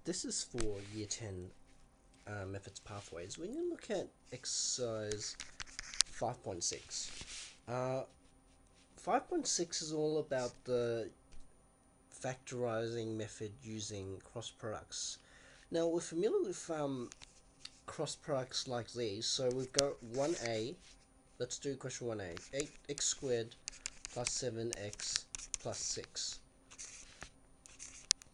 This is for Year 10 methods pathways. When you look at exercise 5.6, 5.6 is all about the factorizing method using cross products. Now we're familiar with cross products like these, so we've got 1a. Let's do question 1a. 8x squared plus 7x plus 6.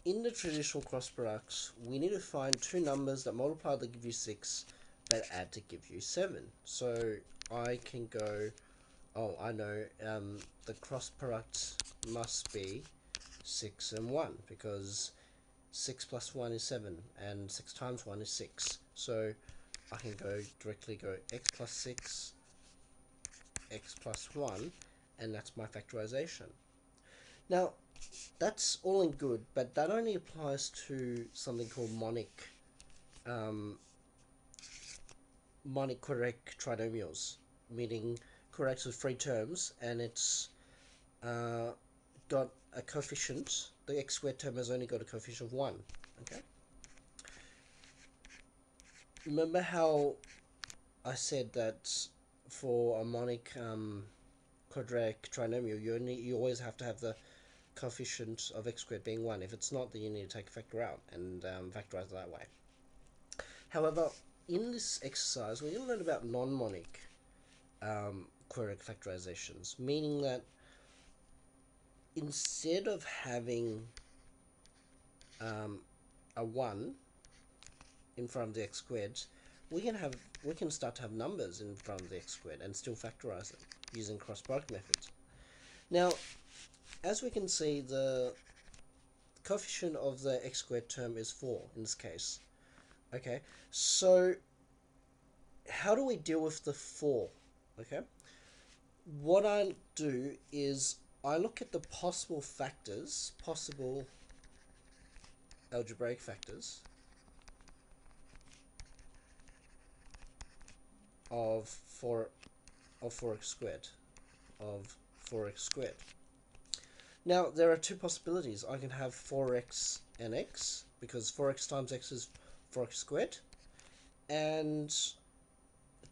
In the traditional cross products, we need to find two numbers that multiply to give you 6, but add to give you 7. So I can go, oh, I know, the cross product must be 6 and 1, because 6 plus 1 is 7, and 6 times 1 is 6. So I can directly go x plus 6, x plus 1, and that's my factorization. Now, that's all in good, but that only applies to something called monic quadratic trinomials, meaning quadratics with 3 terms, and it's got a coefficient. The x squared term has only got a coefficient of 1. Okay. Remember how I said that for a monic quadratic trinomial, you always have to have the coefficient of x squared being 1. If it's not, then you need to take a factor out and factorize it that way. However, in this exercise, we're going to learn about non-monic quadratic factorizations, meaning that instead of having a 1 in front of the x squared, we can start to have numbers in front of the x squared and still factorize it using cross product methods. Now, as we can see, the coefficient of the x squared term is 4 in this case. Okay, so how do we deal with the 4? Okay, what I do is I look at the possible factors, possible algebraic factors of 4x squared, Now, there are two possibilities. I can have 4x and x, because 4x times x is 4x squared, and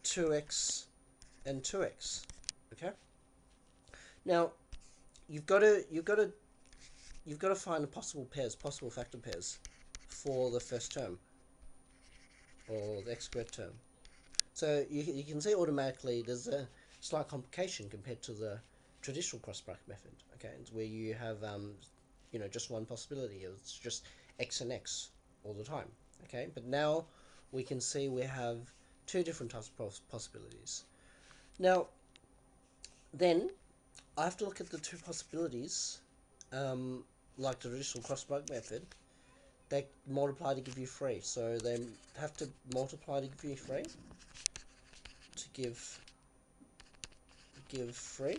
2x and 2x. Okay. Now, you've got to find the possible pairs, possible factor pairs, for the first term, or the x squared term. So you can see automatically there's a slight complication compared to the traditional cross product method. Okay, where you have just one possibility. It's just x and x all the time. Okay, but now we can see we have two different types of possibilities. Now, then I have to look at the two possibilities, like the traditional cross product method. They multiply to give you 3, so they have to multiply to give you 3 to give 3,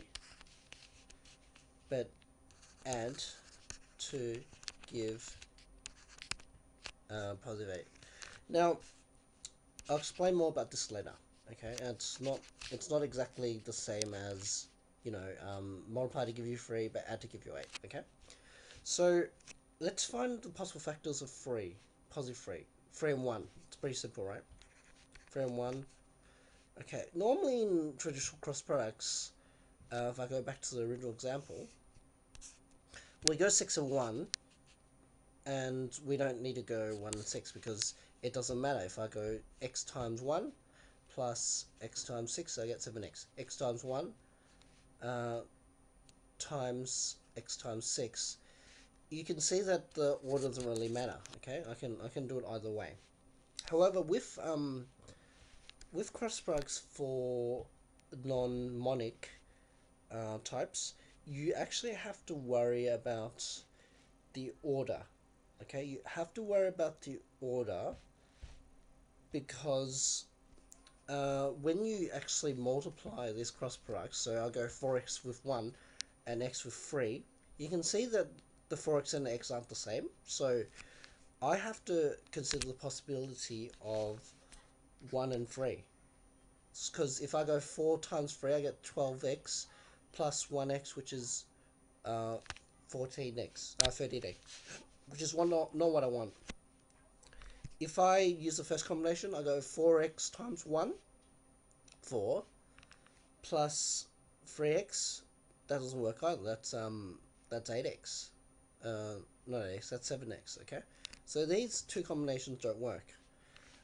but add to give positive 8. Now, I'll explain more about this later. Okay, and it's not exactly the same as multiply to give you 3, but add to give you 8. Okay, so let's find the possible factors of 3, positive 3, 3 and 1. It's pretty simple, right? 3 and 1. Okay, normally in traditional cross products, if I go back to the original example, we go 6 and 1, and we don't need to go 1 and 6, because it doesn't matter. If I go x times 1 plus x times 6, I get 7x. X times 1 times x times 6. You can see that the order doesn't really matter. Okay, I can do it either way. However, with cross products for non-monic types, you actually have to worry about the order. Okay, you have to worry about the order, because when you actually multiply these cross products, so I'll go 4x with 1 and x with 3, you can see that the 4x and the x aren't the same. So I have to consider the possibility of 1 and 3. Because if I go 4 times 3, I get 12x plus 1x, which is 13x, which is not what I want. if I use the first combination, I go 4x times 1, 4, plus 3x. That doesn't work either. That's 8x. Not 8x, that's 7x, okay? So these two combinations don't work.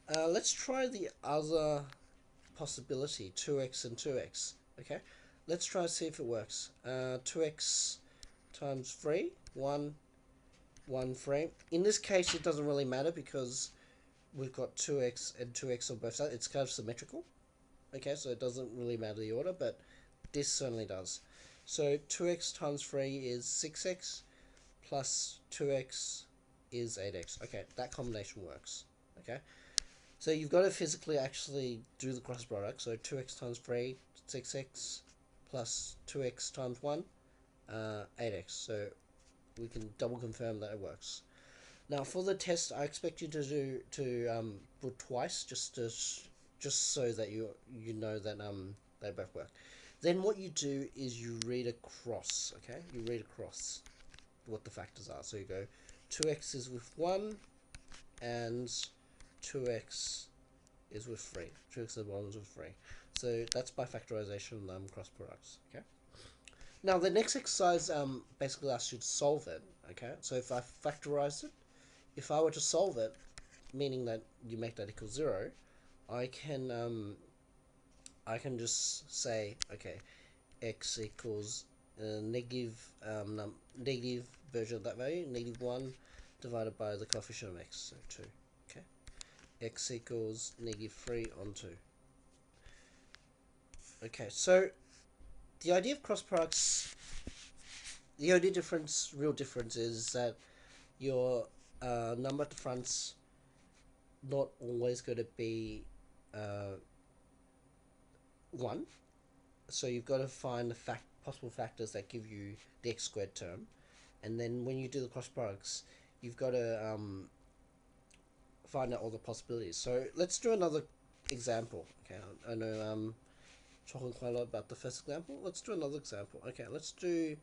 Let's try the other possibility, 2x and 2x, okay? Let's try to see if it works. 2x times 3, 1, 1 In this case, it doesn't really matter because we've got 2x and 2x on both sides. It's kind of symmetrical, okay? So it doesn't really matter the order, but this certainly does. So 2x times 3 is 6x, plus 2x is 8x. Okay, that combination works, okay? So you've got to physically actually do the cross product. So 2x times 3, 6x, plus 2x times 1, 8x. So we can double confirm that it works. Now for the test, I expect you to put twice, just so that you know that they both work. Then what you do is you read across. Okay, you read across what the factors are. So you go 2x is with 1, and 2x is with 3. 2x is 1 is with 3. So that's by factorization cross products. Okay. Now the next exercise basically asks you to solve it. Okay. So if I factorize it, if I were to solve it, meaning that you make that equal 0, I can just say, okay, x equals negative version of that value, -1 divided by the coefficient of x, so 2. Okay, x equals -3 on 2. Okay, so the idea of cross products, the only real difference is that your number at the front's not always going to be 1. So you've got to find the possible factors that give you the x squared term, and then when you do the cross products, you've got to find out all the possibilities. So let's do another example. Okay, I know I'm talking quite a lot about the first example. Let's do another example. Okay, let's do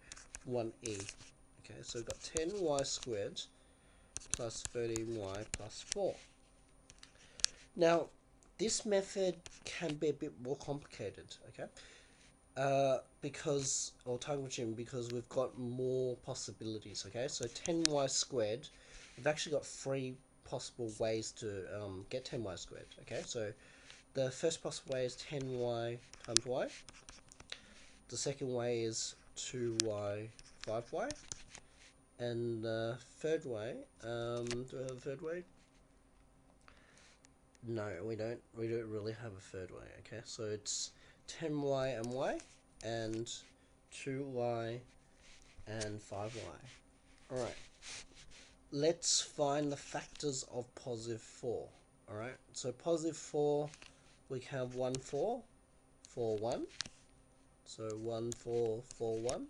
1e. Okay, so we've got 10y squared plus 13y plus 4. Now, this method can be a bit more complicated, okay? Because we've got more possibilities, okay? So 10y squared, we've actually got 3 possible ways to get 10y squared, okay? So the first possible way is 10y times y. The second way is 2y, 5y. And the third way, do I have a third way? No, we don't really have a third way, okay? So it's 10y and y, and 2y and 5y. Alright, let's find the factors of positive 4. Alright, so positive 4, we have 1, 4, 4, 1. So 1, 4, 4, 1.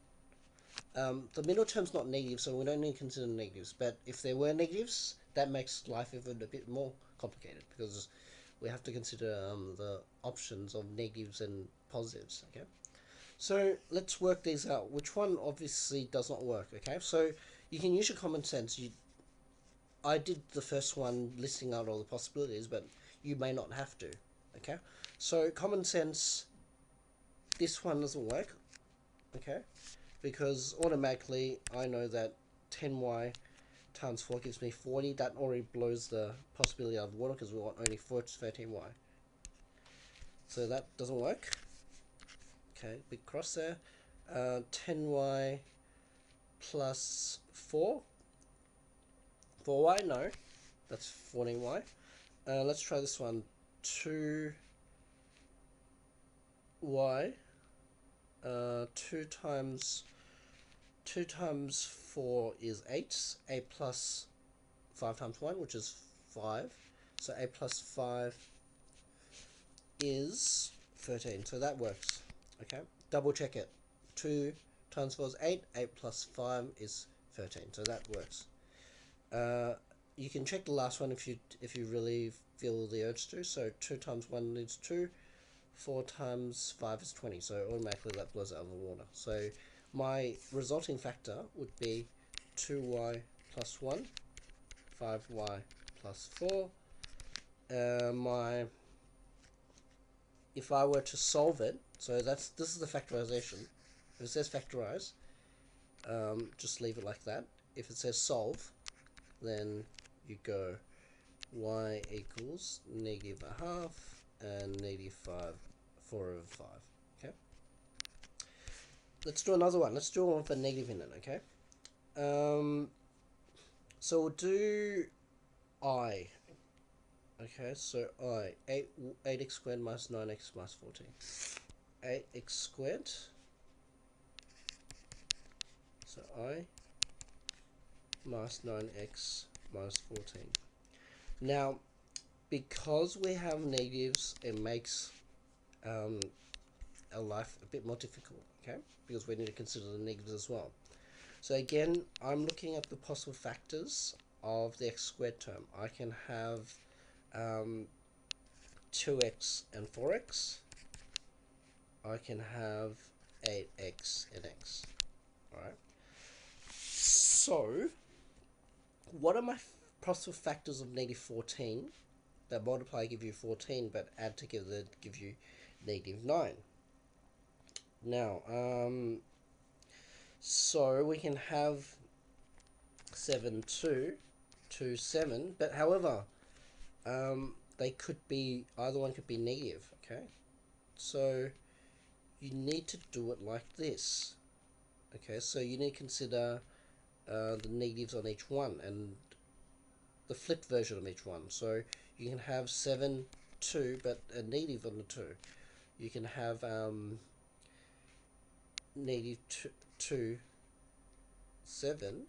The middle term's not negative, so we don't need to consider negatives. But if there were negatives, that makes life even a bit more complicated, because we have to consider the options of negatives and positives. Okay, so let's work these out. Which one obviously does not work? Okay, so you can use your common sense. I did the first one listing out all the possibilities, but you may not have to. Okay, so common sense, this one doesn't work. Okay, because automatically I know that 10y times 4 gives me 40. That already blows the possibility out of water, because we want only 4 to 13y. So that doesn't work. Okay, big cross there. 10y plus 4. 4y, no. That's 14y. Let's try this one. 2y. 2 times 4 is 8. 8 plus 5 times 1, which is 5. So 8 plus 5 is 13. So that works. Okay, double check it. 2 times 4 is 8. 8 plus 5 is 13. So that works. You can check the last one if you really feel the urge to. So 2 times 1 is 2. 4 times 5 is 20. So automatically that blows out of the water. So my resulting factor would be 2y plus 1, 5y plus 4, if I were to solve it, so this is the factorization. If it says factorize, just leave it like that. If it says solve, then you go y equals negative a half and negative 4 over 5. Okay. Let's do another one. Let's do one with a negative in it. Okay. So we'll do I. Okay, so I 8x squared minus 9x minus 14. 8x squared. So I minus 9x minus 14. Now, because we have negatives, it makes our life a bit more difficult, okay? Because we need to consider the negatives as well. So again, I'm looking at the possible factors of the x squared term. I can have 2x and 4x. I can have 8x and x. Alright. So, what are my possible factors of negative 14 that multiply give you 14 but add together give you negative 9? Now, so we can have 7, 2, 2, 7, but however, they could be, either one could be negative, okay? So you need to do it like this, okay? So you need to consider the negatives on each one and the flipped version of each one. So you can have 7, 2, but a negative on the 2. You can have negative 2, 7,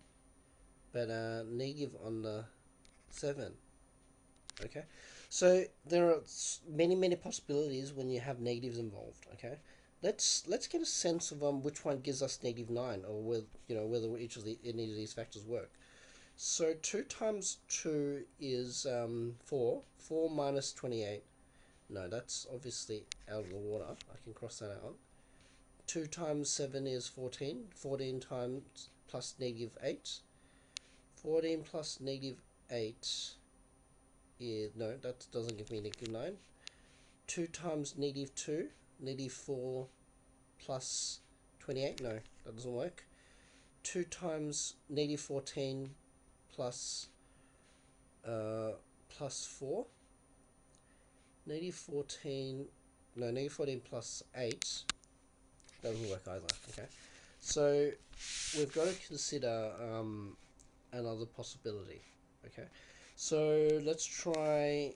but negative on the 7. Okay, so there are many possibilities when you have negatives involved. Okay, let's get a sense of which one gives us negative 9, or whether whether any of these factors work. So 2 times 2 is 4. 4 minus 28. No, that's obviously out of the water. I can cross that out. 2 times 7 is 14. 14 times plus negative 8. 14 plus negative 8 is, no, that doesn't give me negative 9. 2 times negative 2. Negative 4 plus 28. No, that doesn't work. 2 times negative 14 plus 4. Negative 14, no, negative 14 plus 8 doesn't work either, okay? So we've got to consider another possibility, okay? So let's try,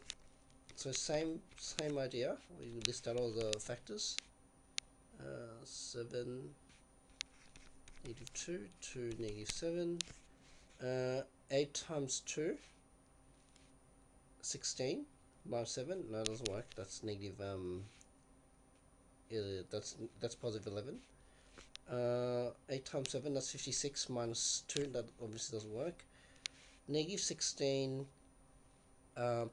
so same idea. We list out all the factors. 7, negative 2, 2, negative 7. 8 times 2, 16. Minus 7, no, it doesn't work. That's negative, that's positive 11. 8 times 7, that's 56 minus 2, that obviously doesn't work. Negative 16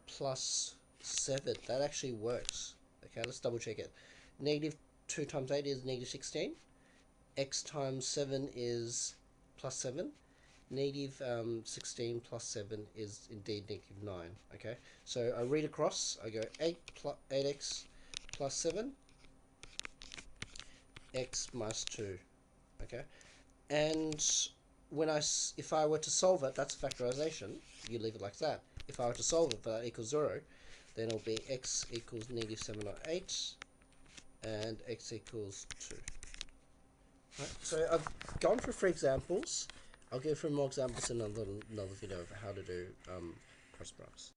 plus 7, that actually works. Okay, let's double check it. Negative 2 times 8 is negative 16. X times 7 is plus 7. Negative 16 plus 7 is indeed negative 9. Okay, so I read across, I go 8x plus 7, x minus 2. Okay, and if I were to solve it, that's factorization. You leave it like that. If I were to solve it for that equals 0, then it'll be x equals negative 7 or 8, and x equals 2. Right, so I've gone through 3 examples. I'll go through more examples in another video of how to do cross products.